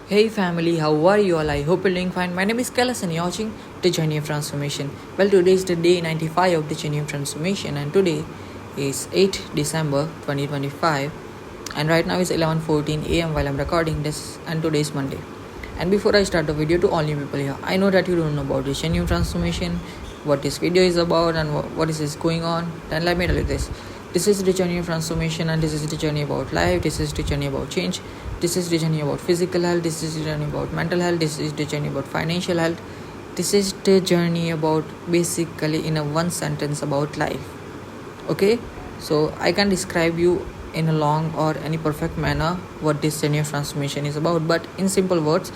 Hey family, how are you all? I hope you're doing fine. My name is Kailas and you're watching The Journey of Transformation. Well, today is the day 95 of The Journey of Transformation and today is 8 December 2025 and right now it's 11:14 a.m. while I'm recording this and today is Monday. And before I start the video to all new people here, I know that you don't know about The Journey of Transformation, what this video is about and what is this going on. Then let me tell you this. This is the journey of transformation and this is the journey about life. This is the journey about change. This is the journey about physical health. This is the journey about mental health. This is the journey about financial health. This is the journey about basically in a one sentence about life. Okay, so I can describe you in a long or any perfect manner what this journey of transformation is about, but in simple words,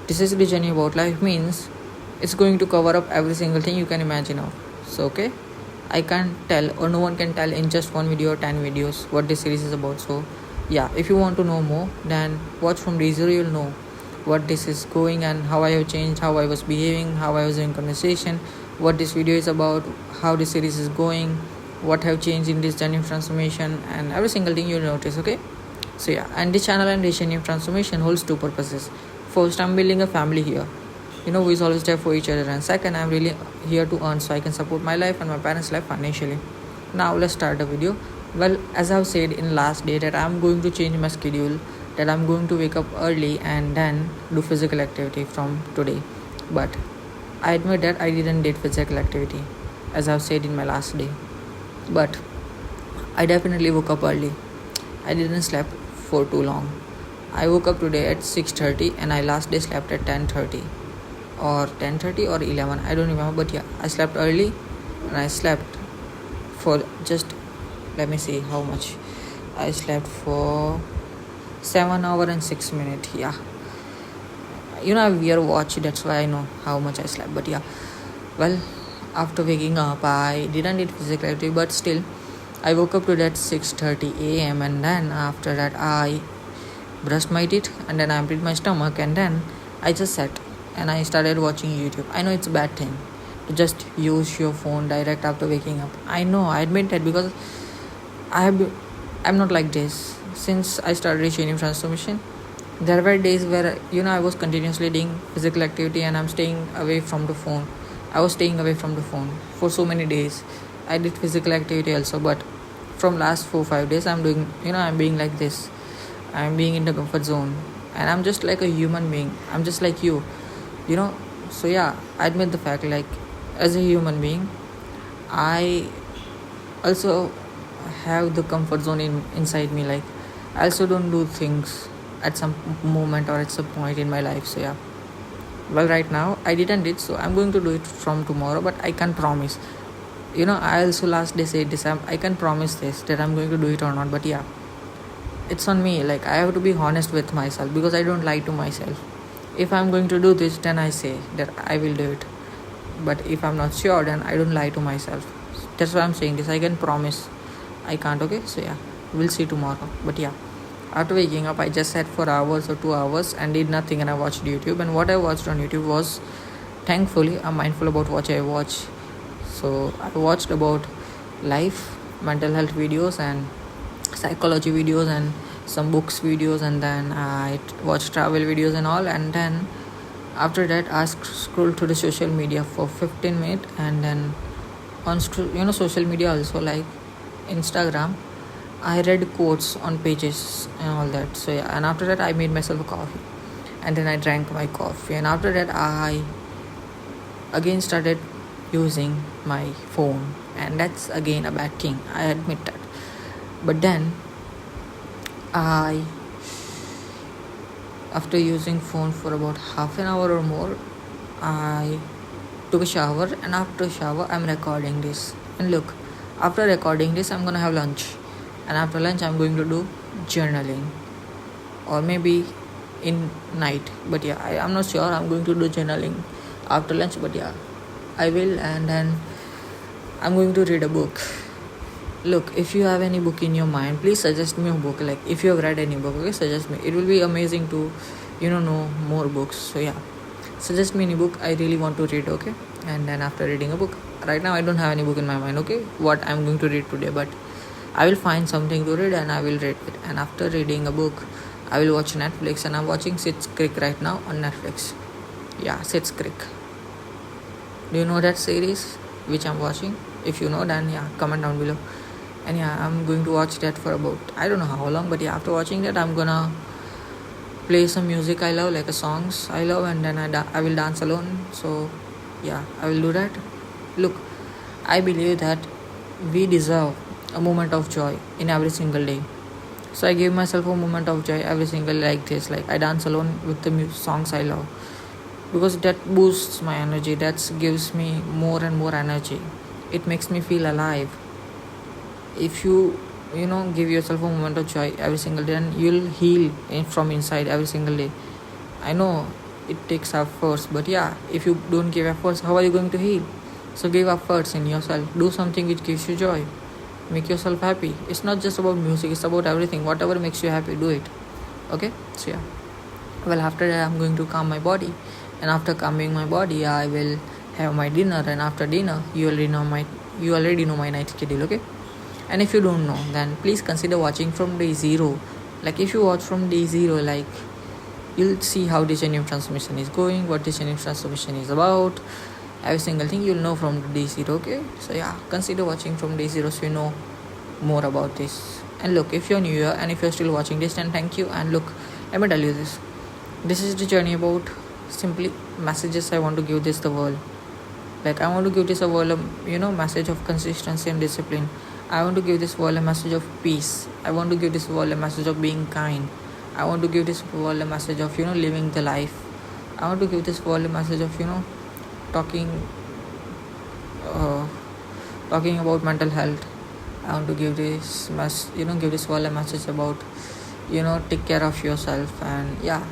this is the journey about life means it's going to cover up every single thing you can imagine of. So okay, I can't tell or no one can tell in just one video or 10 videos what this series is about. So yeah, if you want to know more, then watch from day zero. You'll know what this is going and how I have changed, how I was behaving, how I was in conversation, what this video is about, how this series is going, what have changed in this journey of transformation, and every single thing you'll notice. Okay, so yeah, and this channel and this journey of transformation holds two purposes. First, I'm building a family here, who is always there for each other, and second, I'm really here to earn so I can support my life and my parents' life financially. Now let's start the video. Well, as I've said in last day that I'm going to change my schedule, that I'm going to wake up early and then do physical activity from today. But I admit that I didn't did physical activity as I've said in my last day. But I definitely woke up early. I didn't sleep for too long. I woke up today at 6:30 and I last day slept at 10:30 or 10:30 or 11. I don't remember, but yeah, I slept early and I slept for just, let me see how much. I slept for 7 hours and 6 minutes. Yeah, I wear a watch, that's why I know how much I slept. But yeah, well, after waking up I didn't eat physical activity, but still I woke up to that 6:30 a.m. and then after that I brushed my teeth and then I emptied my stomach and then I just sat and I started watching YouTube. I know it's a bad thing to just use your phone direct after waking up. I know, I admit that, because I'm not like this. Since I started changing transformation, there were days where I was continuously doing physical activity and I'm staying away from the phone. I was staying away from the phone for so many days. I did physical activity also, but from last 4-5 days I'm doing, I'm being like this. I'm being in the comfort zone and I'm just like a human being. I'm just like you know so yeah, I admit the fact, like, as a human being I also have the comfort zone inside me. Like, I also don't do things at some moment or at some point in my life. So yeah, well, right now I didn't it, so I'm going to do it from tomorrow, but I can't promise. I also last day said this, I can promise this that I'm going to do it or not, but yeah, it's on me. Like, I have to be honest with myself because I don't lie to myself. If I'm going to do this, then I say that I will do it, but if I'm not sure, then I don't lie to myself. That's why I'm saying this. I can promise I can't. Okay, so yeah, we'll see tomorrow. But yeah, after waking up I just sat for hours or 2 hours and did nothing, and I watched YouTube, and what I watched on YouTube was, thankfully I'm mindful about what I watch. So I watched about life, mental health videos and psychology videos and some books videos, and then I watched travel videos and all, and then after that I scrolled through the social media for 15 minutes, and then on social media also, like Instagram, I read quotes on pages and all that. So yeah, and after that I made myself a coffee and then I drank my coffee, and after that I again started using my phone, and that's again a bad thing, I admit that. But then I, after using phone for about half an hour or more, I took a shower, and after shower I'm recording this. And look, after recording this I'm gonna have lunch, and after lunch I'm going to do journaling, or maybe in night. But yeah, I'm not sure. I'm going to do journaling after lunch, but yeah, I will. And then I'm going to read a book. Look, if you have any book in your mind, please suggest me a book. Like, if you have read any book, okay, suggest me. It will be amazing to know more books. So yeah, suggest me any book I really want to read. Okay, and then after reading a book, right now I don't have any book in my mind, okay, what I'm going to read today, but I will find something to read and I will read it. And after reading a book, I will watch Netflix, and I'm watching Schitt's Creek right now on Netflix. Yeah, Schitt's Creek. Do you know that series which I'm watching? If you know, then yeah, comment down below. And yeah, I'm going to watch that for about, I don't know how long, but yeah, after watching that, I'm gonna play some music I love, like songs I love, and then I will dance alone. So yeah, I will do that. Look, I believe that we deserve a moment of joy in every single day. So I give myself a moment of joy every single day like this. Like I dance alone with the songs I love, because that boosts my energy. That gives me more and more energy. It makes me feel alive. If you give yourself a moment of joy every single day, and you'll heal from inside every single day. I know it takes efforts, but yeah, if you don't give efforts, how are you going to heal? So give efforts in yourself. Do something which gives you joy. Make yourself happy. It's not just about music, it's about everything. Whatever makes you happy, do it. Okay? So yeah, well, after that I'm going to calm my body, and after calming my body I will have my dinner, and after dinner you already know my night schedule. Okay? And if you don't know, then please consider watching from day zero. Like if you watch from day zero, like you'll see how the genuine transformation is going, what the genuine transformation is about, every single thing you'll know from the day zero. Okay? So yeah, consider watching from day zero so you know more about this. And look, if you're new here and if you're still watching this, then thank you. And look, let me tell you this is the journey about simply messages I want to give this the world. Like I want to give this a world message of consistency and discipline. I want to give this world a message of peace. I want to give this world a message of being kind. I want to give this world a message of living the life. I want to give this world a message of talking talking about mental health. I want to give this give this world a message about take care of yourself. And yeah,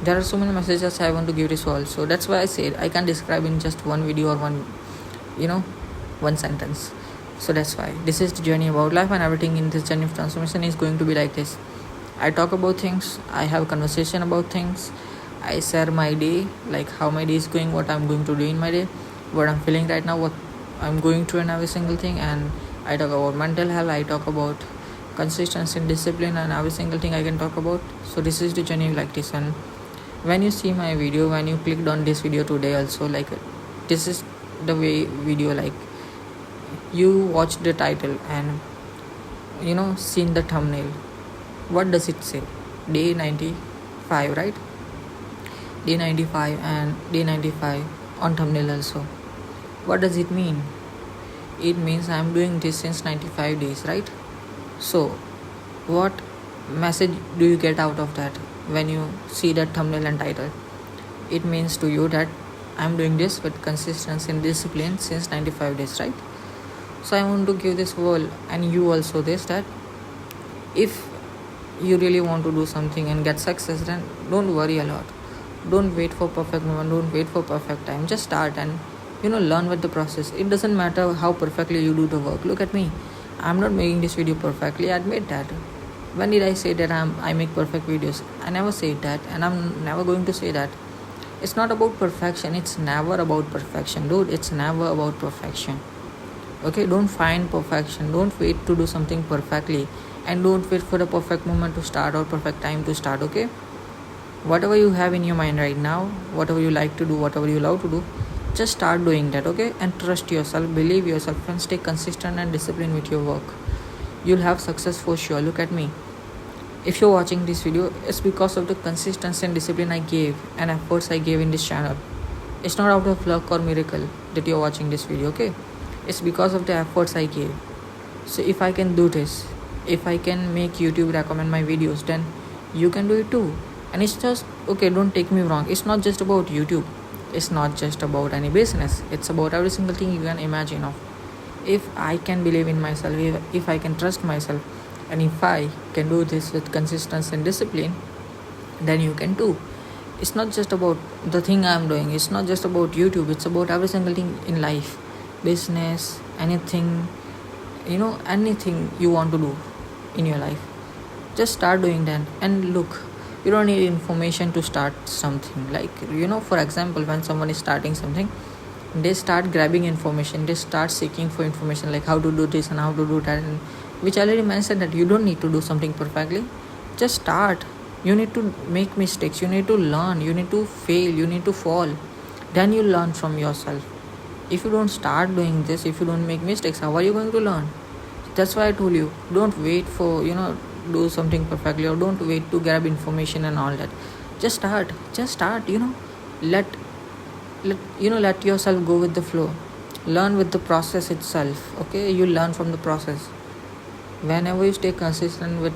there are so many messages I want to give this world. So that's why I said I can't describe in just one video or one sentence. So that's why this is the journey about life, and everything in this journey of transformation is going to be like this. I talk about things, I have conversation about things, I share my day, like how my day is going, what I'm going to do in my day, what I'm feeling right now, what I'm going through in every single thing. And I talk about mental health, I talk about consistency and discipline, and every single thing I can talk about. So this is the journey like this. And when you see my video, when you clicked on this video today also, like this is the way video, like you watch the title and seen the thumbnail. What does it say? Day 95, right? Day 95 and day 95 on thumbnail also. What does it mean? It means I'm doing this since 95 days, right? So what message do you get out of that when you see that thumbnail and title? It means to you that I'm doing this with consistency and discipline since 95 days, right? So I want to give this world and you also this, that if you really want to do something and get success, then don't worry a lot. Don't wait for perfect moment, don't wait for perfect time. Just start and learn with the process. It doesn't matter how perfectly you do the work. Look at me, I'm not making this video perfectly, I admit that. When did I say that I make perfect videos? I never said that, and I'm never going to say that. It's not about perfection, it's never about perfection, dude. It's never about perfection. Okay, don't find perfection, don't wait to do something perfectly, and don't wait for the perfect moment to start or perfect time to start. Okay, whatever you have in your mind right now, whatever you like to do, whatever you love to do, just start doing that. Okay, and trust yourself, believe yourself, and stay consistent and disciplined with your work. You'll have success for sure. Look at me, if you're watching this video, it's because of the consistency and discipline I gave and efforts I gave in this channel. It's not out of luck or miracle that you're watching this video. Okay, it's because of the efforts I gave. So if I can do this, if I can make YouTube recommend my videos, then you can do it too. And it's just, okay, don't take me wrong, it's not just about YouTube, it's not just about any business, it's about every single thing you can imagine of. If I can believe in myself, if I can trust myself, and if I can do this with consistency and discipline, then you can too. It's not just about the thing I'm doing, it's not just about YouTube, it's about every single thing in life, business, anything, anything you want to do in your life. Just start doing that. And look, you don't need information to start something. Like for example, when someone is starting something, they start grabbing information, they start seeking for information, like how to do this and how to do that, and which I already mentioned that you don't need to do something perfectly. Just start. You need to make mistakes, you need to learn, you need to fail, you need to fall. Then you learn from yourself. If you don't start doing this, if you don't make mistakes, how are you going to learn? That's why I told you, don't wait for do something perfectly, or don't wait to grab information and all that. Just start. Let let yourself go with the flow. Learn with the process itself. Okay, you learn from the process. Whenever you stay consistent with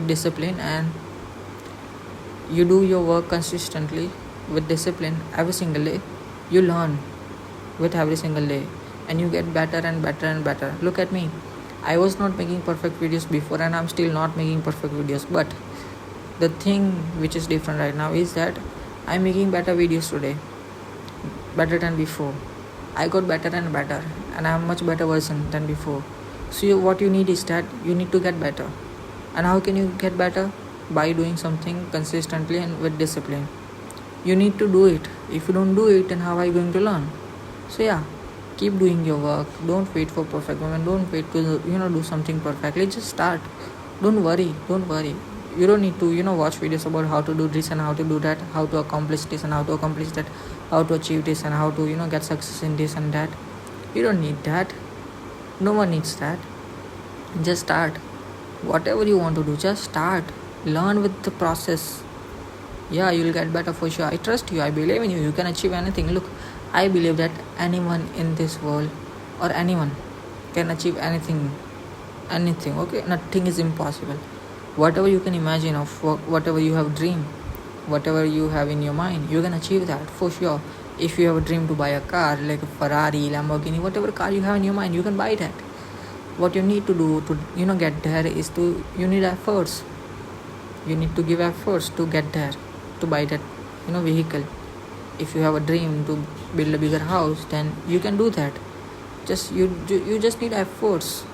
discipline, and you do your work consistently with discipline every single day, you learn with every single day, and you get better and better and better. Look at me. I was not making perfect videos before, and I'm still not making perfect videos, but the thing which is different right now is that I'm making better videos today, better than before. I got better and better, and I'm much better version than before. So what you need is that you need to get better. And how can you get better? By doing something consistently and with discipline. You need to do it. If you don't do it, then how are you going to learn? So yeah, keep doing your work. Don't wait for perfect moment. Don't wait to do something perfectly. Just start. Don't worry. You don't need to watch videos about how to do this and how to do that, how to accomplish this and how to accomplish that, how to achieve this and how to get success in this and that. You don't need that. No one needs that. Just start. Whatever you want to do, just start. Learn with the process. Yeah, you'll get better for sure. I trust you. I believe in you. You can achieve anything. Look, I believe that anyone in this world, or anyone, can achieve anything. Okay? Nothing is impossible. Whatever you can imagine of, whatever you have dreamed, whatever you have in your mind, you can achieve that for sure. If you have a dream to buy a car like a Ferrari, Lamborghini, whatever car you have in your mind, you can buy that. What you need to do to get there is you need efforts. You need to give efforts to get there, to buy that vehicle. If you have a dream to build a bigger house, then you can do that. You just need efforts.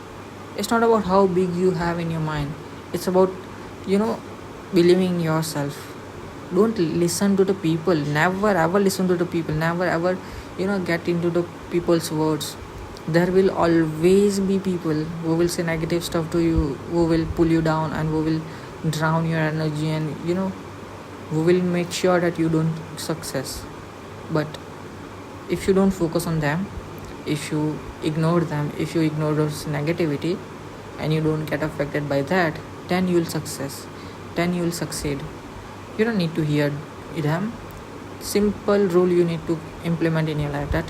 It's not about how big you have in your mind. It's about believing in yourself. Don't listen to the people. Never ever listen to the people. Never ever get into the people's words. There will always be people who will say negative stuff to you, who will pull you down, and who will drown your energy, and who will make sure that you don't success. But if you don't focus on them, if you ignore them, if you ignore those negativity, and you don't get affected by that, then you'll success. Then you'll succeed. You don't need to hear them. Simple rule you need to implement in your life, that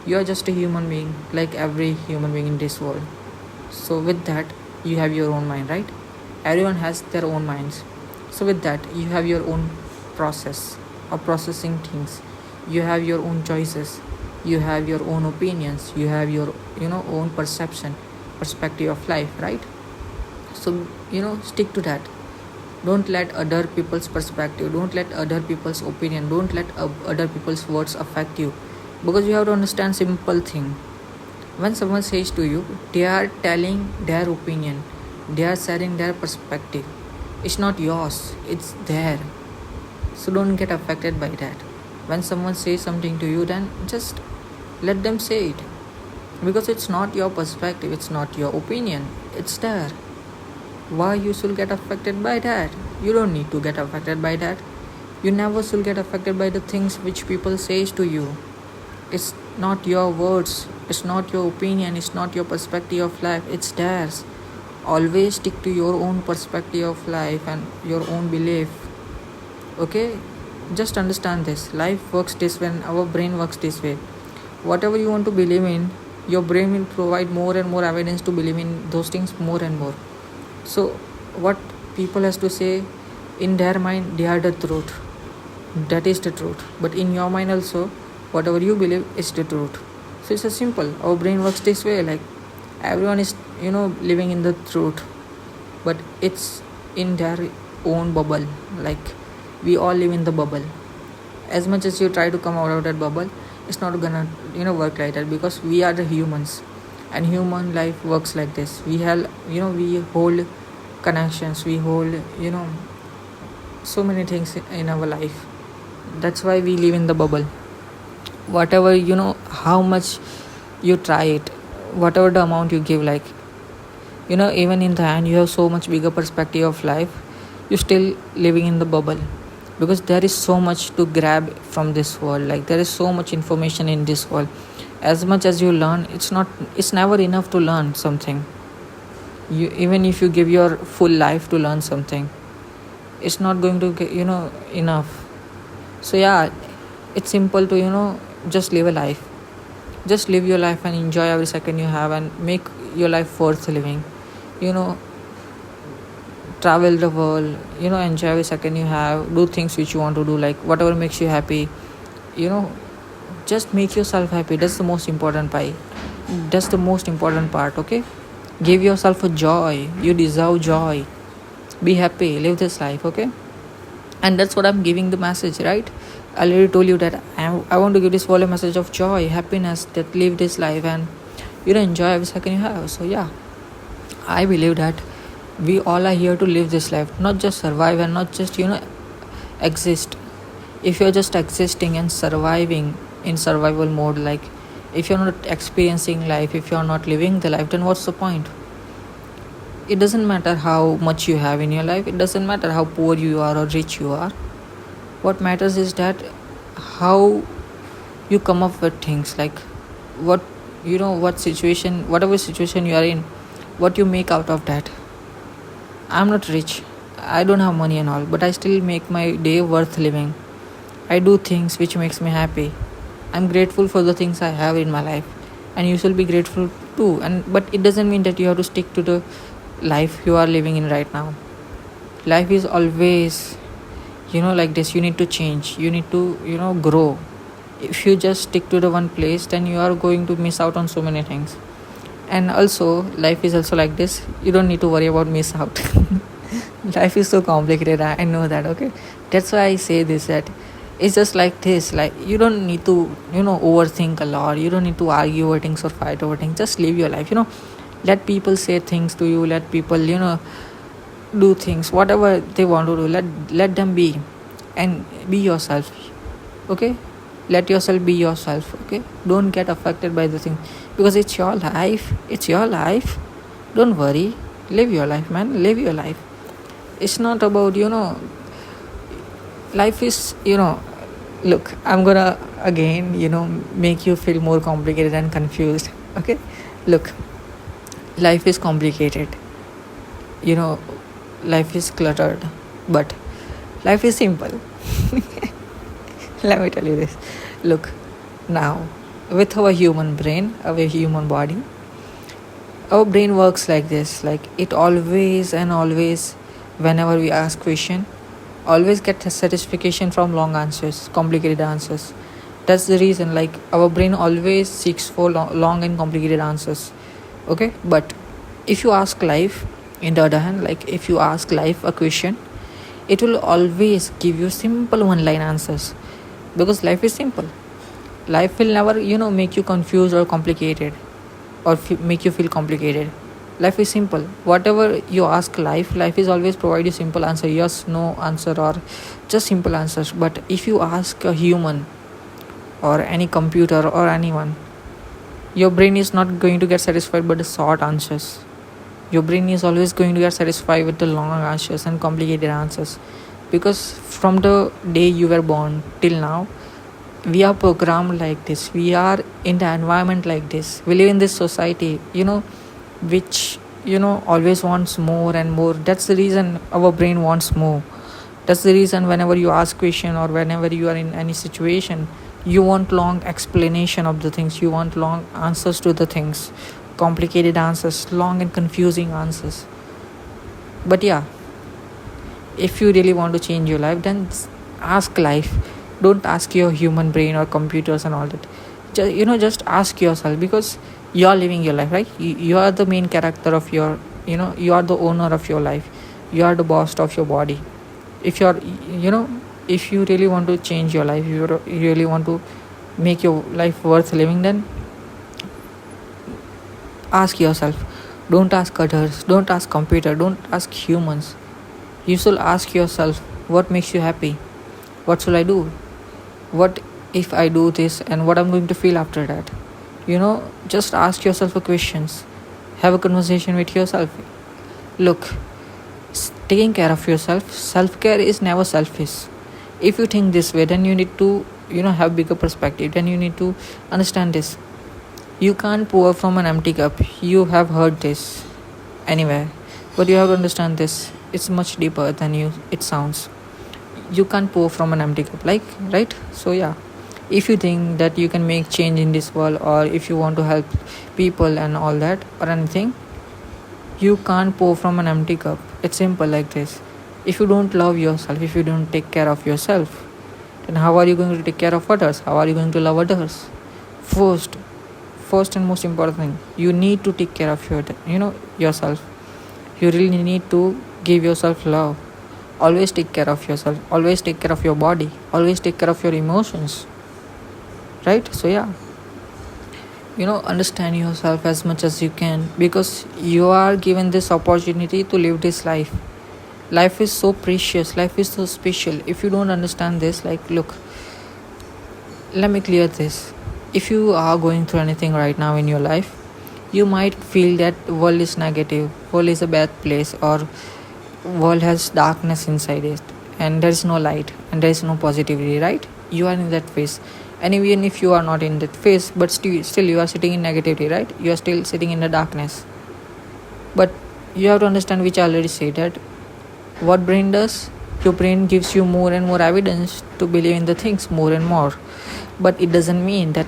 you are just a human being like every human being in this world. So with that, you have your own mind, right? Everyone has their own minds. So with that, you have your own process of processing things. You have your own choices. You have your own opinions. You have your own perspective of life, right? So stick to that. Don't let other people's perspective, don't let other people's opinion, don't let other people's words affect you, because you have to understand simple thing. When someone says to you, they are telling their opinion, they are sharing their perspective. It's not yours, it's there. So don't get affected by that. When someone says something to you, then just let them say it, because it's not your perspective, it's not your opinion, it's there. Why you should get affected by that? You don't need to get affected by that. You never should get affected by the things which people says to you. It's not your words, it's not your opinion, it's not your perspective of life, it's theirs. Always stick to your own perspective of life and your own belief. Okay? Just understand this. Life works this way, and our brain works this way. Whatever you want to believe in, your brain will provide more and more evidence to believe in those things more and more. So what people has to say, in their mind they are the truth. That is the truth. But in your mind also, whatever you believe is the truth. So it's a simple. Our brain works this way. Like everyone is living in the truth, but it's in their own bubble. Like we all live in the bubble. As much as you try to come out of that bubble, it's not gonna work like that, because we are the humans, and human life works like this. We have we hold connections, we hold so many things in our life. That's why we live in the bubble. Whatever how much you try it, whatever the amount you give, like Even in the end you have so much bigger perspective of life, you're still living in the bubble, because there is so much to grab from this world. Like, there is so much information in this world. As much as you learn, it's never enough to learn something. Even if you give your full life to learn something, it's not going to get, enough. So yeah, it's simple to just live a life. Just live your life and enjoy every second you have, and make your life worth living. you know Travel the world, enjoy every second you have, do things which you want to do, like whatever makes you happy. you know just make yourself happy. That's the most important part. That's the most important part. Okay, give yourself a joy. You deserve joy. Be happy, live this life. Okay, and that's what I'm giving the message, right? I already told you that I want to give this world a message of joy, happiness, that live this life, and enjoy every second you have. So yeah, I believe that we all are here to live this life, not just survive and not just exist. If you're just existing and surviving in survival mode, like if you're not experiencing life, if you're not living the life, then what's the point? It doesn't matter how much you have in your life, it doesn't matter how poor you are or rich you are. What matters is that how you come up with things, like what whatever situation you are in, what you make out of that. I'm not rich, I don't have money and all, but I still make my day worth living. I do things which makes me happy. I'm grateful for the things I have in my life, and you should be grateful too. But it doesn't mean that you have to stick to the life you are living in right now. Life is always like this. You need to change, you need to grow. If you just stick to the one place, then you are going to miss out on so many things. And also, life is also like this. You don't need to worry about miss out. Life is so complicated, I know that. Okay, that's why I say this, that it's just like this. Like, you don't need to overthink a lot. You don't need to argue over things or fight over things. Just live your life. Let people say things to you. Let people do things whatever they want to do. Let them be, and be yourself. Okay, let yourself be yourself. Okay, don't get affected by the thing, because it's your life. It's your life. Don't worry. Live your life, man. Live your life. It's not about life is look, I'm gonna again make you feel more complicated and confused. Okay, look, life is complicated. Life is cluttered, but life is simple. Let me tell you this. Look, now, with our human brain, our human body, our brain works like this. Like, it always and always, whenever we ask question, always get satisfaction from long answers, complicated answers. That's the reason, like, our brain always seeks for long and complicated answers. Okay, but if you ask life, in the other hand, like if you ask life a question, it will always give you simple one line answers, because life is simple. Life will never make you confused or complicated, or make you feel complicated. Life is simple. Whatever you ask life is always provide you simple answer, yes, no answer, or just simple answers. But if you ask a human or any computer or anyone, your brain is not going to get satisfied by the short answers. Your brain is always going to get satisfied with the long answers and complicated answers, because from the day you were born till now, we are programmed like this. We are in the environment like this. We live in this society which always wants more and more. That's the reason our brain wants more. That's the reason whenever you ask question, or whenever you are in any situation, you want long explanation of the things. You want long answers to the things, complicated answers, long and confusing answers. But yeah, if you really want to change your life, then ask life. Don't ask your human brain or computers and all that. Just ask yourself, because you are living your life, right? You are the main character of your you are the owner of your life. You are the boss of your body. If you're if you really want to change your life, you really want to make your life worth living, then ask yourself. Don't ask others, don't ask computer, don't ask humans. You should ask yourself, what makes you happy? What should I do? What if I do this, and what I'm going to feel after that? Just ask yourself a questions. have a conversation with yourself. Look, taking care of yourself, self-care is never selfish. If you think this way, then you need to have bigger perspective. Then you need to understand this. You can't pour from an empty cup. You have heard this anywhere, but you have to understand this. It's much deeper than it sounds. You can't pour from an empty cup, like, right? So yeah, if you think that you can make change in this world, or if you want to help people and all that or anything, you can't pour from an empty cup. It's simple like this. If you don't love yourself, if you don't take care of yourself, then how are you going to take care of others? How are you going to love others? First, first and most important thing, you need to take care of yourself. You really need to give yourself love. Always take care of yourself. Always take care of your body. Always take care of your emotions. Right? So yeah, understand yourself as much as you can, because you are given this opportunity to live this life. Life is so precious, life is so special. If you don't understand this, like, look, let me clear this. If you are going through anything right now in your life, you might feel that world is negative, world is a bad place, or world has darkness inside it, and there is no light and there is no positivity, right? You are in that phase. And even if you are not in that phase, but still you are sitting in negativity, right? You are still sitting in the darkness. But you have to understand, which I already said, that what brain does, your brain gives you more and more evidence to believe in the things more and more. But it doesn't mean that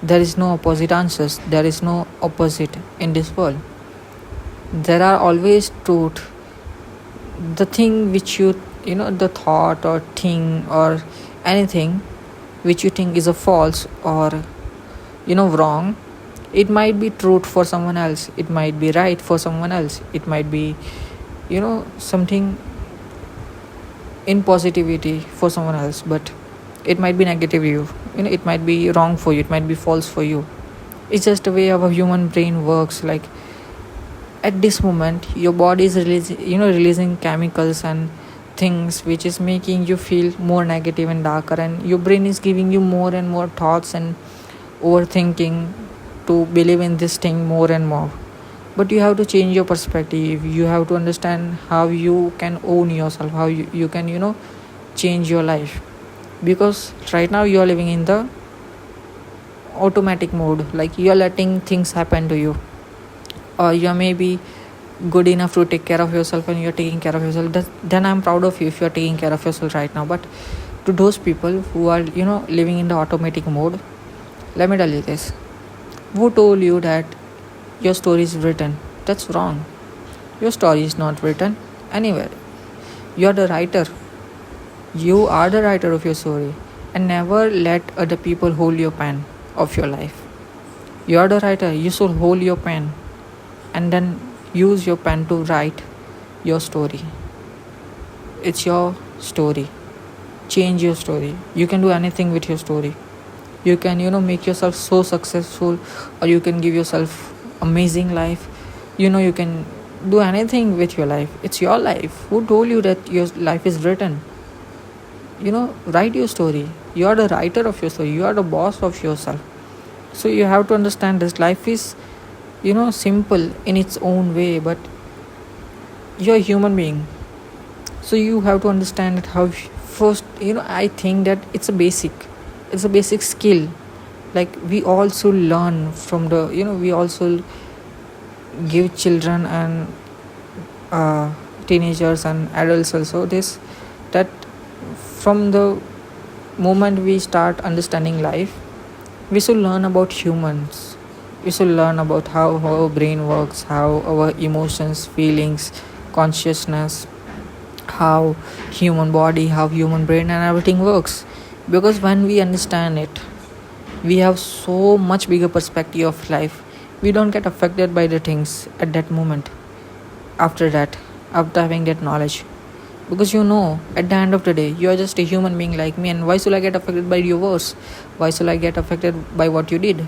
there is no opposite answers, there is no opposite in this world. There are always truth. The thing which the thought or thing or anything which you think is a false or wrong, it might be truth for someone else, it might be right for someone else, it might be something in positivity for someone else, but it might be negative it might be wrong for you, it might be false for you. It's just the way our human brain works. Like, at this moment your body is releasing chemicals and things which is making you feel more negative and darker, and your brain is giving you more and more thoughts and overthinking to believe in this thing more and more. But you have to change your perspective. You have to understand how you can own yourself, how you can change your life. Because right now you are living in the automatic mode, like you are letting things happen to you, or you are maybe good enough to take care of yourself and you're taking care of yourself. Then I'm proud of you if you're taking care of yourself right now. But to those people who are living in the automatic mode, let me tell you this. Who told you that your story is written? That's wrong. Your story is not written anywhere. You're the writer. You are the writer of your story. And never let other people hold your pen of your life. You are the writer. You should hold your pen and then use your pen to write your story. It's your story. Change your story. You can do anything with your story. You can make yourself so successful, or you can give yourself amazing life. You can do anything with your life. It's your life. Who told you that your life is written? Write your story. You are the writer of your story. You are the boss of yourself. So you have to understand this. Life is simple in its own way, but you're a human being. So you have to understand that how first, I think that it's a basic skill. Like, we also learn from we also give children and teenagers and adults also this, that from the moment we start understanding life, we should learn about humans. We should learn about how our brain works, how our emotions, feelings, consciousness, how human body, how human brain and everything works. Because when we understand it, we have so much bigger perspective of life. We don't get affected by the things at that moment. After having that knowledge, because at the end of the day, you are just a human being like me, and why should I get affected by your words? Why should I get affected by what you did?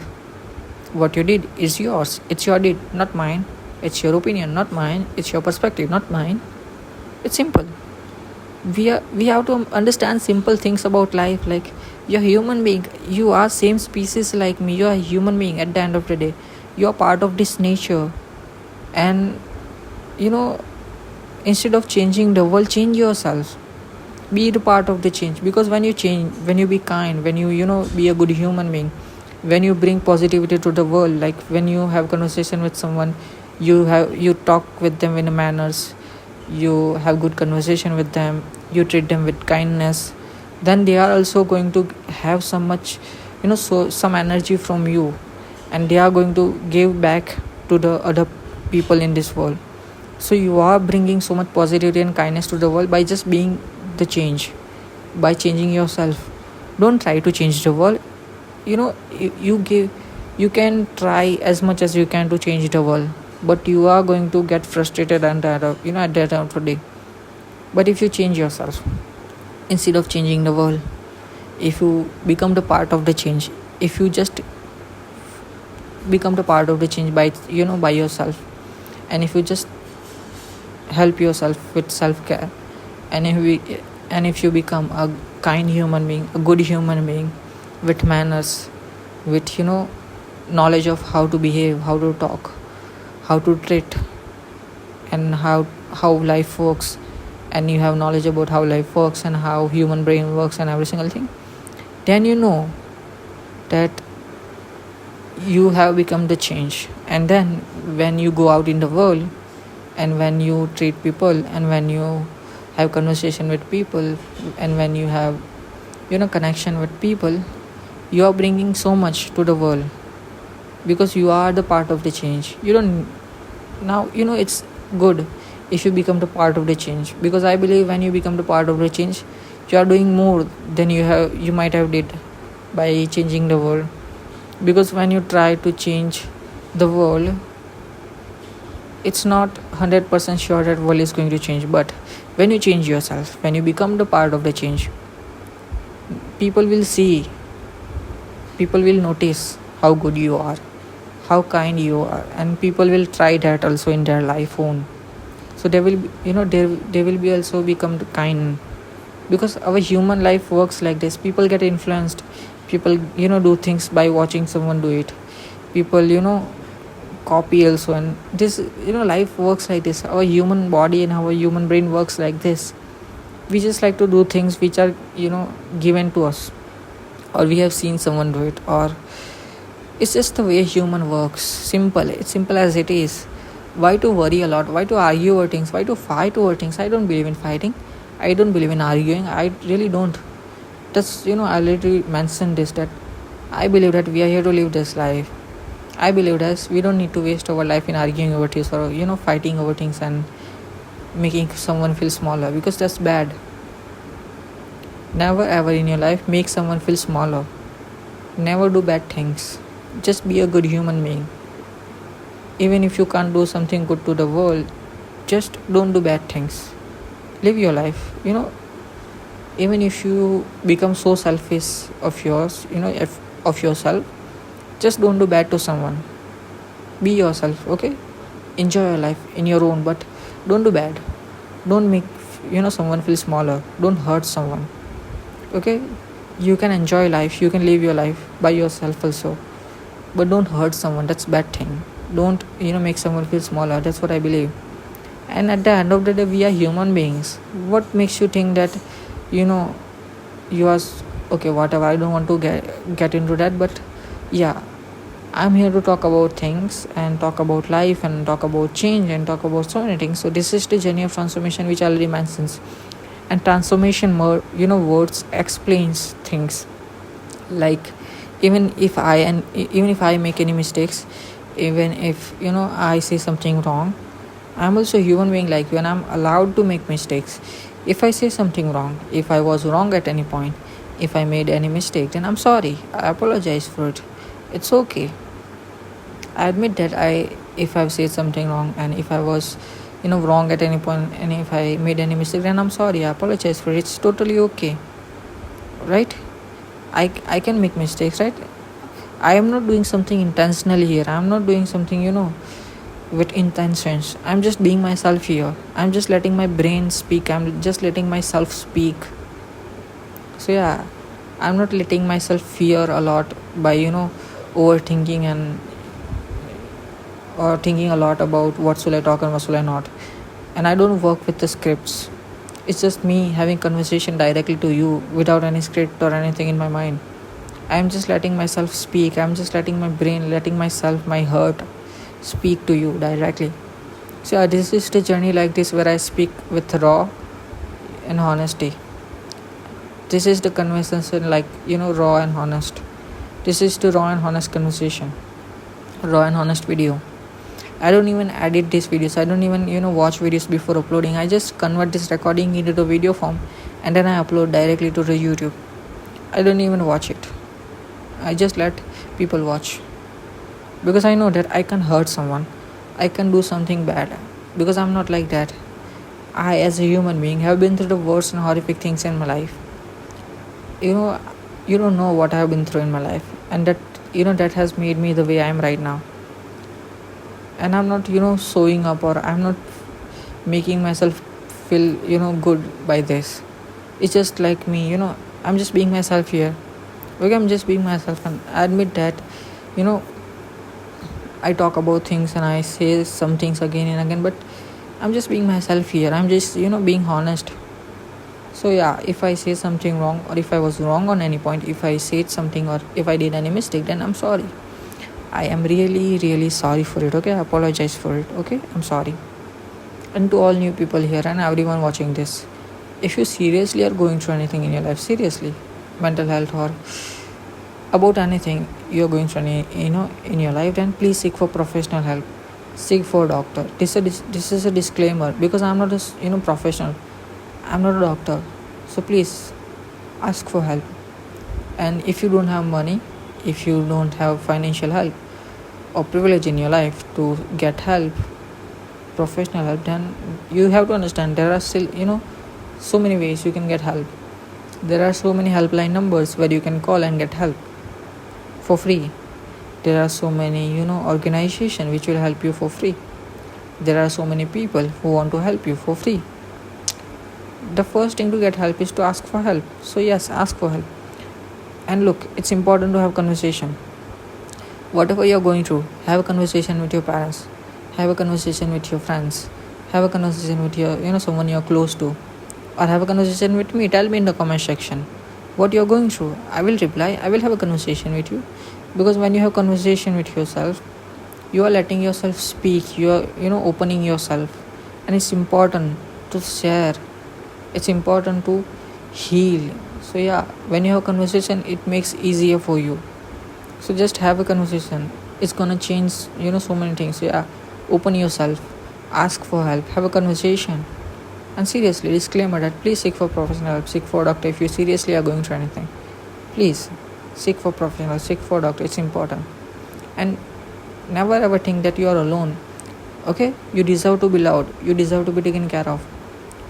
What you did is yours. It's your deed, not mine. It's your opinion, not mine. It's your perspective, not mine. It's simple. We have to understand simple things about life. Like, you're a human being. You are same species like me. You are a human being at the end of the day. You are part of this nature. And you know, instead of changing the world, change yourself. Be the part of the change, because when you change, when you be kind, when you be a good human being, when you bring positivity to the world, like when you have conversation with someone, you talk with them in manners, you have good conversation with them, you treat them with kindness, then they are also going to have some much, so some energy from you, and they are going to give back to the other people in this world. So you are bringing so much positivity and kindness to the world by just being the change, by changing yourself. Don't try to change the world. You can try as much as you can to change the world, but you are going to get frustrated and at the end of the day. But if you change yourself instead of changing the world, if you become the part of the change, if you just become the part of the change by yourself, and if you just help yourself with self-care, and if you become a kind human being, a good human being, with manners, with knowledge of how to behave, how to talk, how to treat, and how life works, and you have knowledge about how life works and how human brain works and every single thing, then you know that you have become the change. And then when you go out in the world, and when you treat people, and when you have conversation with people, and when you have connection with people, you are bringing so much to the world, because you are the part of the change. You don't now it's good if you become the part of the change, because I believe when you become the part of the change, you are doing more than you might have did by changing the world. Because when you try to change the world, it's not 100% sure that world is going to change. But when you change yourself, when you become the part of the change, people will see, people will notice how good you are, how kind you are, and people will try that also in their life own. So they will they will be also become kind, because our human life works like this. People get influenced, people do things by watching someone do it, people copy also, and this life works like this. Our human body and our human brain works like this. We just like to do things which are given to us, or we have seen someone do it, or it's just the way human works. Simple, it's simple as it is. Why to worry a lot? Why to argue over things? Why to fight over things? I don't believe in fighting, I don't believe in arguing, I really don't. That's I literally mentioned this, that I believe that we are here to live this life. I believe that we don't need to waste our life in arguing over things, or fighting over things and making someone feel smaller, because that's bad. Never ever in your life make someone feel smaller. Never do bad things. Just be a good human being. Even if you can't do something good to the world, just don't do bad things. Live your life. Even if you become so selfish of yours, of yourself, just don't do bad to someone. Be yourself, okay? Enjoy your life in your own, but don't do bad. Don't make someone feel smaller. Don't hurt someone, okay? You can enjoy life, you can live your life by yourself also, but don't hurt someone. That's bad thing. Don't make someone feel smaller. That's what I believe. And at the end of the day, we are human beings. What makes you think that you are okay, whatever, I don't want to get into that. But yeah, I'm here to talk about things, and talk about life, and talk about change, and talk about so many things. So this is the journey of transformation, which I already mentioned. And transformation words explains things. Like, even if I make any mistakes, even if I say something wrong, I'm also a human being like you, and I'm allowed to make mistakes. If I say something wrong, if I was wrong at any point, if I made any mistake, then I'm sorry, I apologize for it. It's okay. I admit that if I've said something wrong, and if I was wrong at any point, and if I made any mistake, then I'm sorry, I apologize for it. It's totally okay, right? I can make mistakes, right? I am not doing something intentionally here. I'm not doing something with intentions. I'm just being myself here. I'm just letting my brain speak. I'm just letting myself speak. So yeah, I'm not letting myself fear a lot by overthinking and or thinking a lot about what should I talk and what should I not. And I don't work with the scripts. It's just me having conversation directly to you without any script or anything in my mind. I'm just letting myself speak. I'm just letting my brain, letting myself, my heart speak to you directly. So this is the journey like this where I speak with raw and honesty. This is the conversation like raw and honest. This is the raw and honest conversation, raw and honest video. I don't even edit these videos. I don't even watch videos before uploading. I just convert this recording into the video form and then I upload directly to the YouTube. I don't even watch it. I just let people watch because I know that I can hurt someone. I can do something bad because I'm not like that. I, as a human being, have been through the worst and horrific things in my life. You don't know what I have been through in my life, and that has made me the way I am right now. And I'm not showing up, or I'm not making myself feel good by this. It's just like me. I'm just being myself here. Okay, I'm just being myself, and I admit that I talk about things and I say some things again and again, but I'm just being myself here. I'm just being honest. So yeah, if I say something wrong, or if I was wrong on any point, if I said something, or if I did any mistake, then I'm sorry. I am really, really sorry for it. Okay, I apologize for it. Okay, I'm sorry. And to all new people here and everyone watching this, if you seriously are going through anything in your life, seriously, mental health or about anything you're going through in your life, then please seek for professional help. Seek for a doctor. This is a disclaimer because I'm not a professional. I'm not a doctor. So please ask for help. And if you don't have money, if you don't have financial help or privilege in your life to get help, professional help, then you have to understand there are still so many ways you can get help. There are so many helpline numbers where you can call and get help for free. There are so many organizations which will help you for free. There are so many people who want to help you for free. The first thing to get help is to ask for help. So yes, ask for help. And look, it's important to have conversation. Whatever you're going through, have a conversation with your parents, have a conversation with your friends, have a conversation with your someone you're close to, or have a conversation with me. Tell me in the comment section what you're going through. I will reply. I will have a conversation with you, because when you have conversation with yourself, you are letting yourself speak. You are opening yourself, and it's important to share. It's important to heal. So yeah, when you have a conversation, it makes easier for you. So just have a conversation. It's gonna change so many things. So yeah, open yourself, ask for help, have a conversation. And seriously, disclaimer that please seek for professional help, seek for a doctor if you seriously are going through anything. Please seek for professional, seek for a doctor. It's important. And never ever think that you are alone. Okay, you deserve to be loved, you deserve to be taken care of.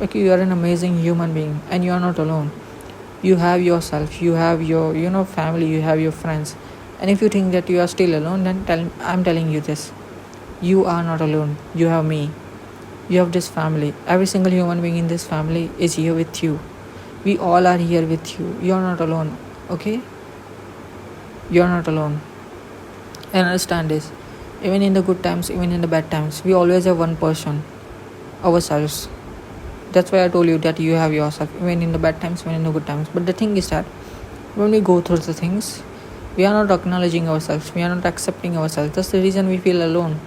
Okay, you are an amazing human being and you are not alone. You have yourself, you have your family, you have your friends. And if you think that you are still alone, then I'm telling you this: you are not alone. You have me, you have this family. Every single human being in this family is here with you. We all are here with you. You are not alone. Okay, you are not alone. And understand this: even in the good times, even in the bad times, we always have one person, ourselves. That's why I told you that you have yourself, even in the bad times, even in the good times. But the thing is that when we go through the things, we are not acknowledging ourselves, we are not accepting ourselves. That's the reason we feel alone.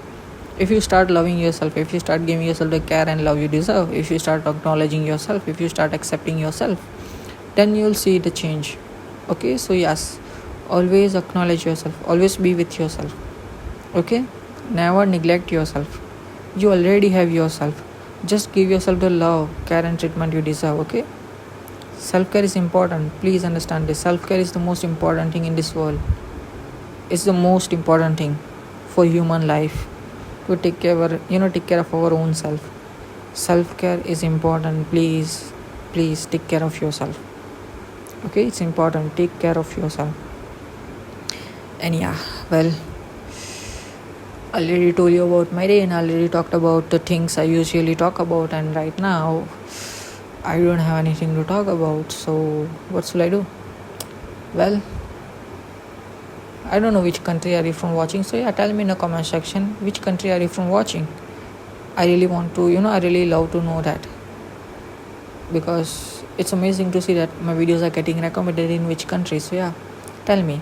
If you start loving yourself, if you start giving yourself the care and love you deserve, if you start acknowledging yourself, if you start accepting yourself, then you'll see the change. Okay, so yes, always acknowledge yourself, always be with yourself. Okay, never neglect yourself. You already have yourself. Just give yourself the love, care and treatment you deserve. Okay, self-care is important. Please understand this: self-care is the most important thing in this world. It's the most important thing for human life, to take care of our own self. Self-care is important. Please take care of yourself. Okay, it's important. Take care of yourself. And yeah, well, I already told you about my day and I already talked about the things I usually talk about, and right now I don't have anything to talk about. So what should I do? Well, I don't know which country are you from watching. So yeah, tell me in the comment section which country are you from watching. I really want to, I really love to know that, because it's amazing to see that my videos are getting recommended in which country. So yeah, tell me.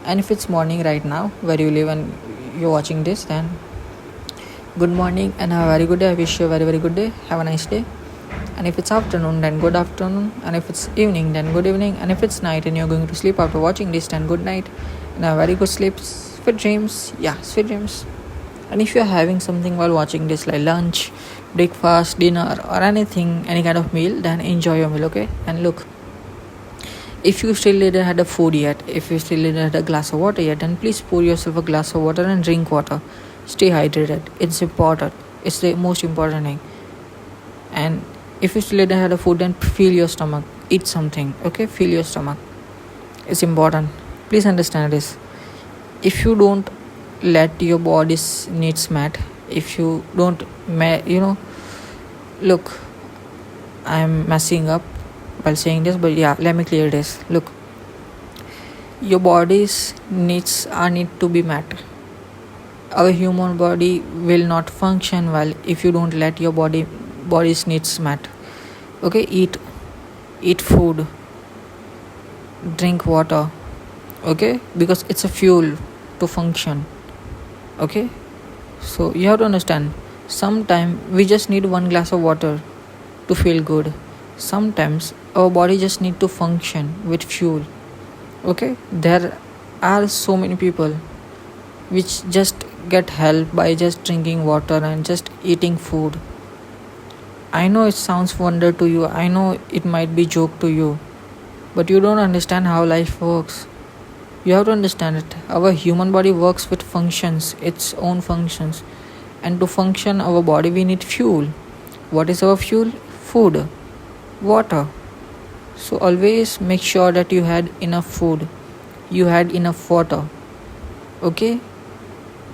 And if it's morning right now where you live and you're watching this, then good morning and have a very good day. I wish you a very good day. Have a nice day. And if it's afternoon, then good afternoon. And if it's evening, then good evening. And if it's night and you're going to sleep after watching this, then good night and have very good sleep, sweet dreams. Yeah, sweet dreams. And if you're having something while watching this, like lunch, breakfast, dinner, or anything, any kind of meal, then enjoy your meal, okay? And look, if you still didn't had a food yet, if you still didn't had a glass of water yet, then please pour yourself a glass of water and drink water. Stay hydrated. It's important. It's the most important thing. And if you still didn't had a food, then feel your stomach. Eat something, okay? Feel your stomach. It's important. Please understand this. If you don't let your body's needs met, if you don't look, I'm messing up while saying this, but yeah, let me clear this. Look, your body's needs are need to be met. Our human body will not function well if you don't let your body's needs met. Okay, eat food, drink water, okay, because it's a fuel to function. Okay, so you have to understand, sometimes we just need one glass of water to feel good. Sometimes our body just need to function with fuel. Okay, there are so many people which just get help by just drinking water and just eating food. I know it sounds wonder to you, I know it might be joke to you, but you don't understand how life works. You have to understand it. Our human body works with functions, its own functions. And to function our body, we need fuel. What is our fuel? Food, water. So always make sure that you had enough food, you had enough water. Okay?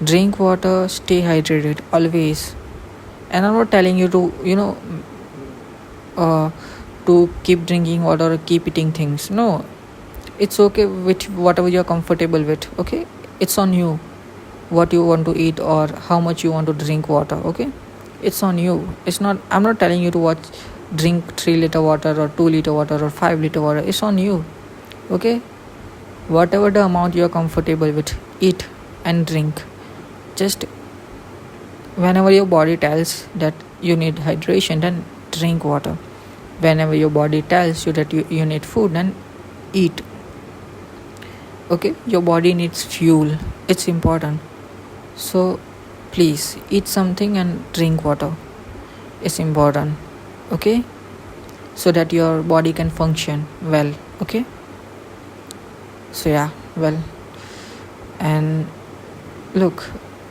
Drink water, stay hydrated, always. And I'm not telling you to, to keep drinking water or keep eating things. No, it's okay with whatever you're comfortable with. Okay, it's on you what you want to eat or how much you want to drink water. Okay, it's on you. I'm not telling you to drink 3 liter water or 2 liter water or 5 liter water. It's on you. Okay, whatever the amount you're comfortable with, eat and drink. Just whenever your body tells that you need hydration, then drink water. Whenever your body tells you that you need food, then eat. Okay, your body needs fuel. It's important. So please eat something and drink water. It's important. Okay, so that your body can function well. Okay, so yeah, well, and look,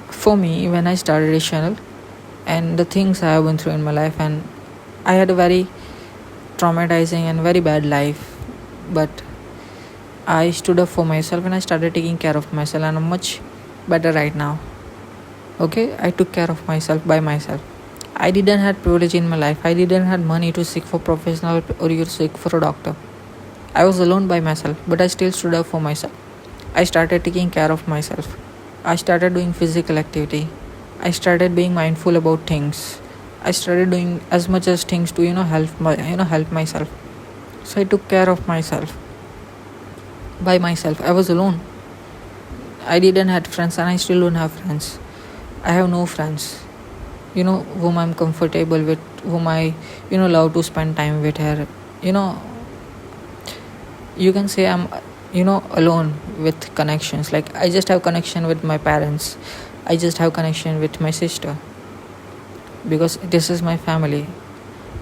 for me, when I started this channel and the things I have been through in my life, and I had a very traumatizing and very bad life, but I stood up for myself and I started taking care of myself, and I'm much better right now. Okay, I took care of myself by myself. I didn't have privilege in my life. I didn't have money to seek for professional or you seek for a doctor. I was alone by myself, but I still stood up for myself. I started taking care of myself. I started doing physical activity. I started being mindful about things. I started doing as much as things to help myself. So I took care of myself by myself. I was alone. I didn't have friends, and I still don't have friends. I have no friends, whom I'm comfortable with, whom I, love to spend time with her. You can say I'm, alone with connections. Like, I just have connection with my parents. I just have connection with my sister, because this is my family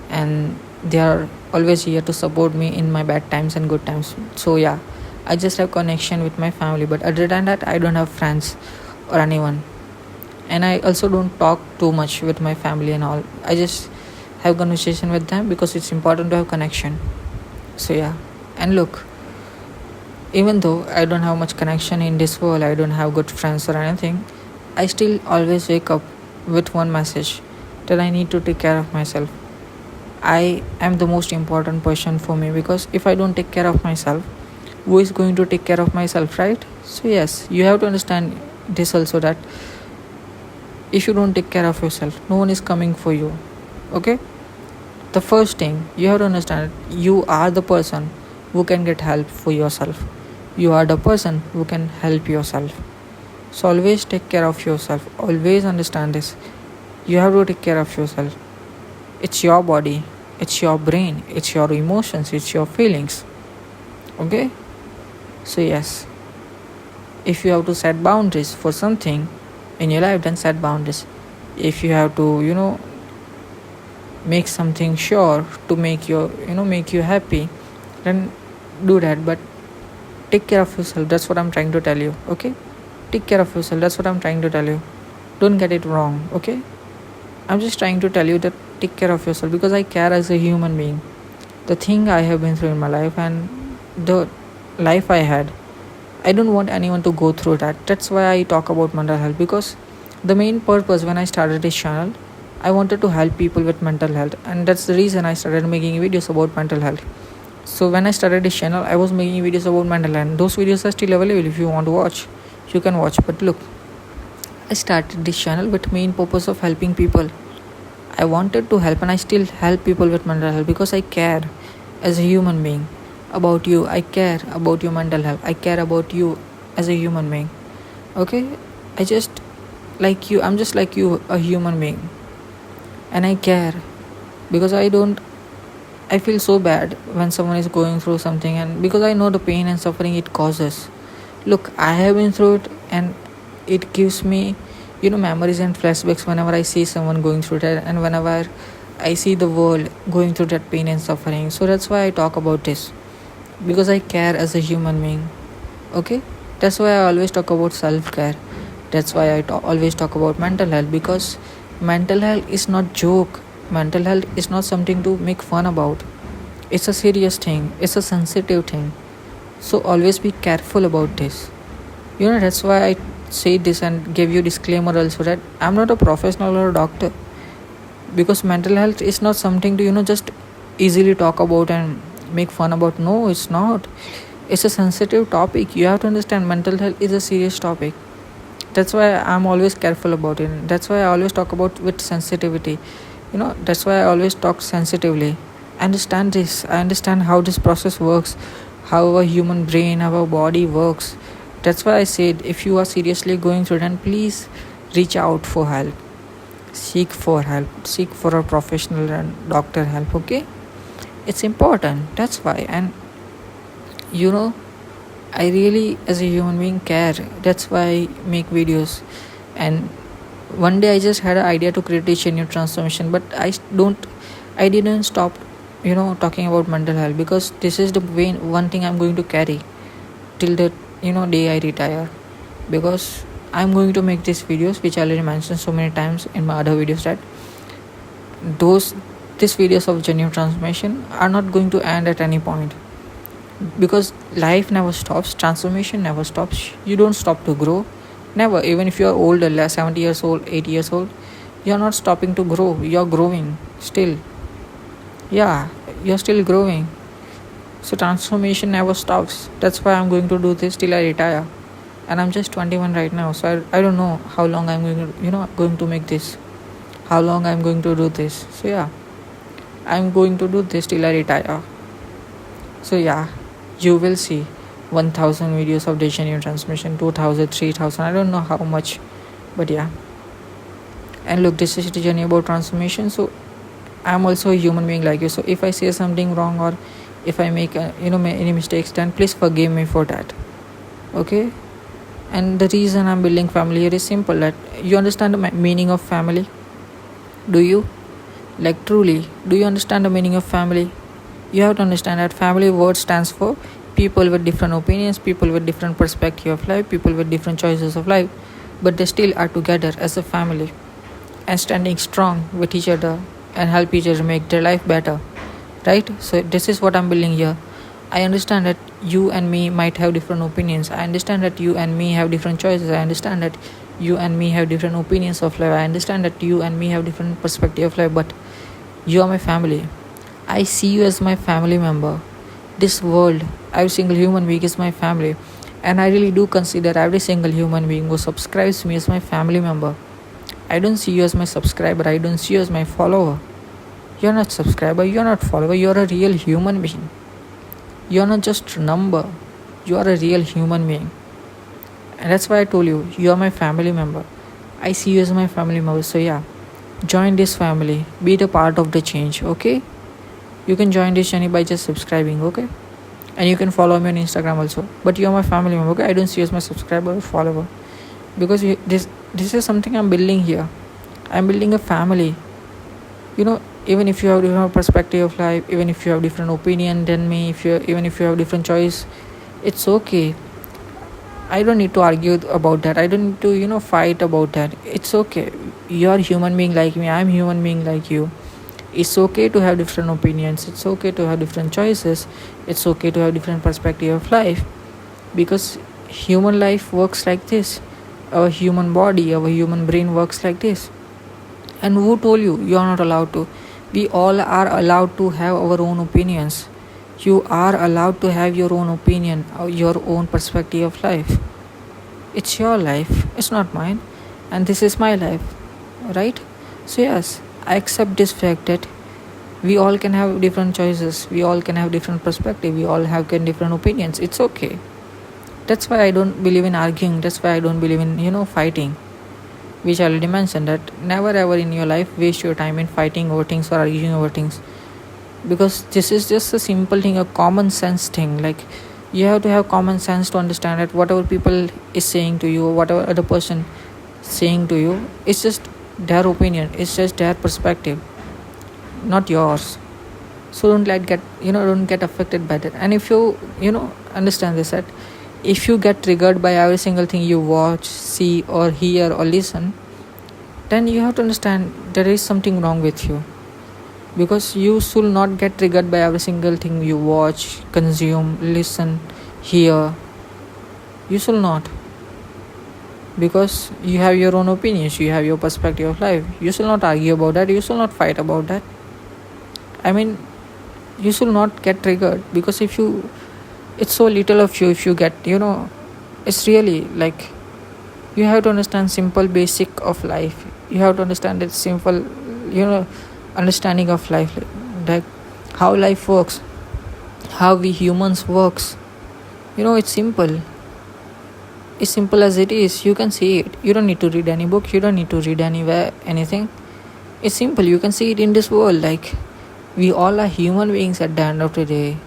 and they are always here to support me in my bad times and good times. So yeah, I just have connection with my family, but other than that, I don't have friends or anyone. And I also don't talk too much with my family and all. I just have conversation with them because it's important to have connection. So yeah, and look, even though I don't have much connection in this world, I don't have good friends or anything, I still always wake up with one message, that I need to take care of myself. I am the most important person for me, because if I don't take care of myself, who is going to take care of myself, right? So yes, you have to understand this also, that if you don't take care of yourself, no one is coming for you. Okay, the first thing you have to understand, you are the person who can get help for yourself. You are the person who can help yourself. So always take care of yourself. Always understand this. You have to take care of yourself. It's your body, it's your brain, it's your emotions, it's your feelings. Okay, so yes, if you have to set boundaries for something in your life, then set boundaries. If you have to make something sure to make you happy, then do that. But take care of yourself, that's what I'm trying to tell you. Okay, take care of yourself, that's what I'm trying to tell you. Don't get it wrong. Okay, I'm just trying to tell you that take care of yourself, because I care as a human being. The thing I have been through in my life and the life I had, I don't want anyone to go through that. That's why I talk about mental health, because the main purpose when I started this channel, I wanted to help people with mental health, and that's the reason I started making videos about mental health. So when I started this channel, I was making videos about mental health. Those videos are still available. If you want to watch, you can watch. But look, I started this channel with main purpose of helping people. I wanted to help, and I still help people with mental health, because I care as a human being about you. I care about your mental health. I care about you as a human being. Okay, I just like you. I'm just like you, a human being, and I care, because I feel so bad when someone is going through something, and because I know the pain and suffering it causes. Look, I have been through it, and it gives me memories and flashbacks whenever I see someone going through that, and whenever I see the world going through that pain and suffering. So that's why I talk about this, because I care as a human being. Okay, that's why I always talk about self-care. That's why I always talk about mental health, because mental health is not joke. Mental health is not something to make fun about. It's a serious thing, it's a sensitive thing. So always be careful about this. That's why I say this and give you disclaimer also, that I'm not a professional or a doctor, because mental health is not something to just easily talk about and make fun about. No, it's not. It's a sensitive topic. You have to understand, mental health is a serious topic. That's why I'm always careful about it. That's why I always talk about with sensitivity. That's why I always talk sensitively. I understand this. I understand how this process works, how our human brain, how our body works. That's why I said, if you are seriously going through it, then please reach out for help. Seek for help. Seek for a professional and doctor help. Okay, it's important. That's why. And I really, as a human being, care. That's why I make videos. And one day I just had an idea to create a genuine transformation, but I didn't stop talking about mental health, because this is the one thing I'm going to carry till the day I retire. Because I'm going to make these videos, which I already mentioned so many times in my other videos, that these videos of genuine transformation are not going to end at any point, because life never stops, transformation never stops. You don't stop to grow, never. Even if you are older, 70 years old, 80 years old, you're not stopping to grow. You're growing still. Yeah, you're still growing. So transformation never stops. That's why I'm going to do this till I retire. And I'm just 21 right now, so I don't know how long I'm going to make this, how long I'm going to do this. So yeah, I'm going to do this till I retire. So yeah, you will see 1000 videos of genuine transmission, 2000, 3000, I don't know how much, but yeah. And look, this is the journey about transformation. So I'm also a human being like you. So if I say something wrong, or if I make any mistakes, then please forgive me for that. Okay. And the reason I'm building family here is simple, that you understand the meaning of family. Do you? Like, truly, do you understand the meaning of family? You have to understand that family word stands for people with different opinions, people with different perspective of life, people with different choices of life, but they still are together as a family and standing strong with each other and help each other make their life better, right? So this is what I'm building here. I understand that you and me might have different opinions. I understand that you and me have different choices. I understand that you and me have different opinions of life. I understand that you and me have different perspective of life, but you are my family. I see you as my family member. This world every single human being is my family, and I really do consider every single human being who subscribes me as my family member. I don't see you as my subscriber, I don't see you as my follower. You're not subscriber, you're not follower, you're a real human being. You're not just a number, you are a real human being. And that's why I told you, you are my family member. I see you as my family member. So yeah, join this family, be the part of the change, okay? You can join this journey by just subscribing, okay? And you can follow me on Instagram also. But you are my family member, okay? I don't see you as my subscriber or follower. Because this is something I'm building here. I'm building a family. Even if you have different perspective of life, even if you have different opinion than me, even if you have different choice, it's okay. I don't need to argue about that. I don't need to fight about that. It's okay. You're human being like me, I'm human being like you. It's okay to have different opinions, it's okay to have different choices, it's okay to have different perspective of life, because human life works like this. Our human body, our human brain works like this. And who told you are not allowed to? We all are allowed to have our own opinions. You are allowed to have your own opinion, your own perspective of life. It's your life, it's not mine, and this is my life, right? So yes, I accept this fact that we all can have different choices, we all can have different perspective, we all have different opinions. It's okay. That's why I don't believe in arguing. That's why I don't believe in fighting, which I already mentioned, that never ever in your life waste your time in fighting over things or arguing over things, because this is just a simple thing, a common sense thing. Like, you have to have common sense to understand that whatever people is saying to you, or whatever other person saying to you, it's just their opinion, it's just their perspective, not yours. So don't get affected by that. And if you understand this, that if you get triggered by every single thing you watch, see, or hear, or listen, then you have to understand there is something wrong with you, because you should not get triggered by every single thing you watch, consume, listen, hear. You should not, because you have your own opinions, you have your perspective of life. You should not argue about that, you should not fight about that. I mean, you should not get triggered, because it's so little of you. If you get it's really like, you have to understand simple basic of life. You have to understand that simple understanding of life, like how life works, how we humans works. It's simple. It's simple as it is. You can see it. You don't need to read any book, you don't need to read anywhere anything. It's simple. You can see it in this world. Like, we all are human beings at the end of the day,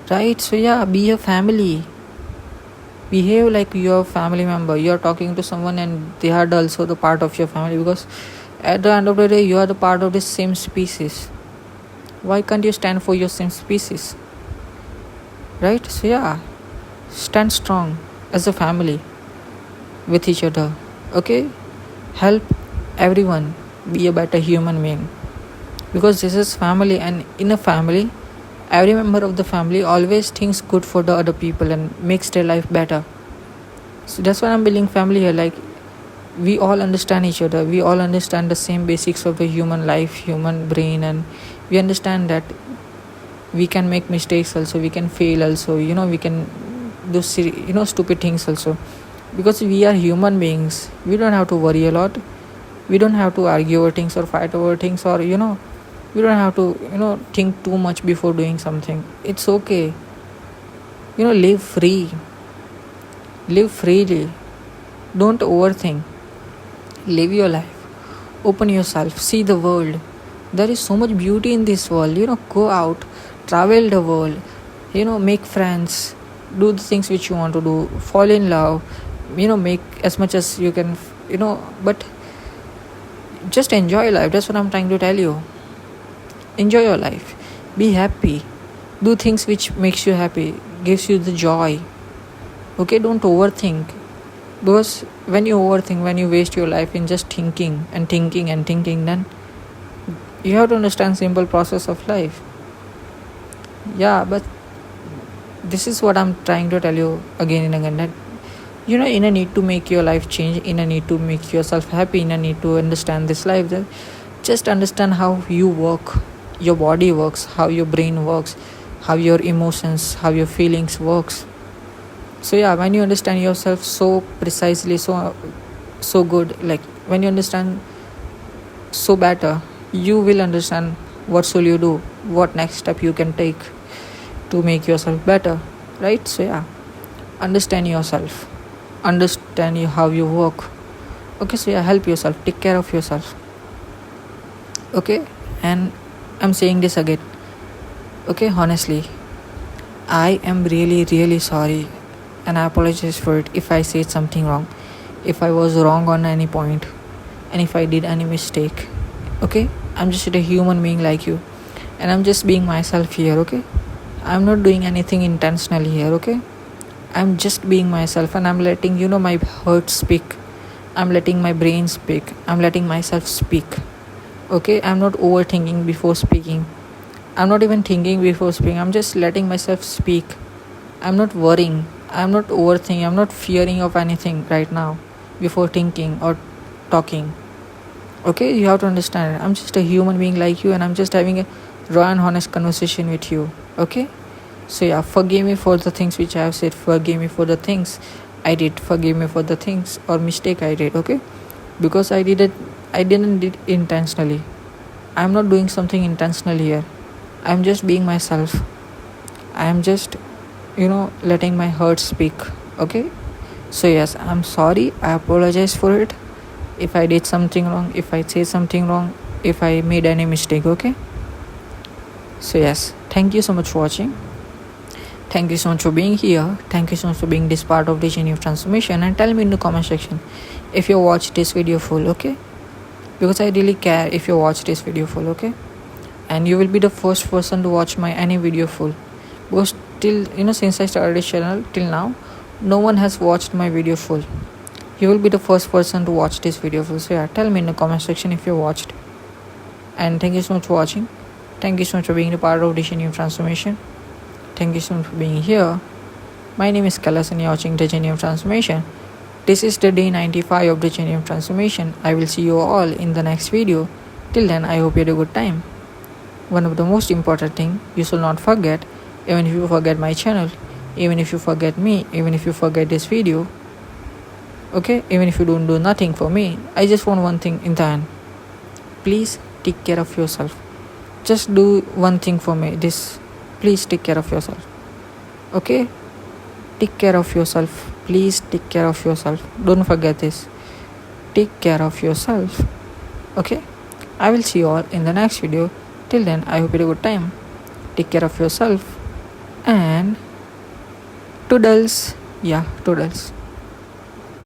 right? So yeah, be a family. Behave like you're a family member. You're talking to someone and they are also the part of your family, because at the end of the day you are the part of the same species. Why can't you stand for your same species, right? So yeah, stand strong as a family with each other, okay? Help everyone be a better human being, because this is family, and in a family every member of the family always thinks good for the other people and makes their life better. So that's why I'm building family here. Like, we all understand each other, we all understand the same basics of the human life, human brain, and we understand that we can make mistakes also, we can fail also, we can do stupid things also, because we are human beings. We don't have to worry a lot, we don't have to argue over things or fight over things, or we don't have to think too much before doing something. It's okay. Live free, live freely, don't overthink, live your life, open yourself, see the world. There is so much beauty in this world. Go out, travel the world, make friends, do the things which you want to do, fall in love, make as much as you can, but just enjoy life. That's what I'm trying to tell you. Enjoy your life, be happy, do things which makes you happy, gives you the joy, okay? Don't overthink, because when you overthink, when you waste your life in just thinking and thinking and thinking, then you have to understand simple process of life. Yeah, but this is what I'm trying to tell you again and again, that in a need to make your life change, in a need to make yourself happy, in a need to understand this life, then just understand how you work, your body works, how your brain works. how your emotions, how your feelings works. So yeah, when you understand yourself so precisely, so good, like when you understand so better, you will understand what should you do, what next step you can take to make yourself better, right? So yeah, understand yourself, understand how you work. Okay, so yeah, help yourself, take care of yourself. Okay, and I'm saying this again. Okay, honestly, I am really sorry, and I apologize for it if I said something wrong, if I was wrong on any point, and if I did any mistake. Okay, I'm just a human being like you, and I'm just being myself here. Okay, I'm not doing anything intentionally here. Okay, I'm just being myself, and I'm letting my heart speak. I'm letting my brain speak. I'm letting myself speak. Okay, I'm not overthinking before speaking. I'm not even thinking before speaking. I'm just letting myself speak. I'm not worrying. I'm not overthinking. I'm not fearing of anything right now before thinking or talking. Okay, you have to understand. I'm just a human being like you, and I'm just having a raw and honest conversation with you. Okay, so yeah, forgive me for the things which I have said. Forgive me for the things I did. Forgive me for the things or mistake I did. Okay, because I didn't did intentionally. I'm not doing something intentionally here. I'm just being myself. I'm just letting my heart speak. Okay, so yes, I'm sorry, I apologize for it if I did something wrong, if I said something wrong, if I made any mistake. Okay, so yes, thank you so much for watching. Thank you so much for being here. Thank you so much for being this part of the journey of transformation, and tell me in the comment section if you watched this video full. Okay, because I really care if you watch this video full. Okay, and you will be the first person to watch my any video full, because till since I started this channel till now, no one has watched my video full. You will be the first person to watch this video full. So yeah, tell me in the comment section if you watched. And thank you so much for watching. Thank you so much for being a part of this journey of transformation. Thank you so much for being here. My name is Kailas and you're watching the journey of transformation. This is the day 95 of the journey of transformation. I will see you all in the next video. Till then, I hope you had a good time. One of the most important thing you should not forget, even if you forget my channel, even if you forget me, even if you forget this video, okay, even if you don't do nothing for me, I just want one thing in the end. Please take care of yourself. Just do one thing for me. Please take care of yourself. Okay, take care of yourself. Please take care of yourself. Don't forget this. Take care of yourself. Okay, I will see you all in the next video. Till then, I hope you had a good time. Take care of yourself, and toodles. Yeah, toodles.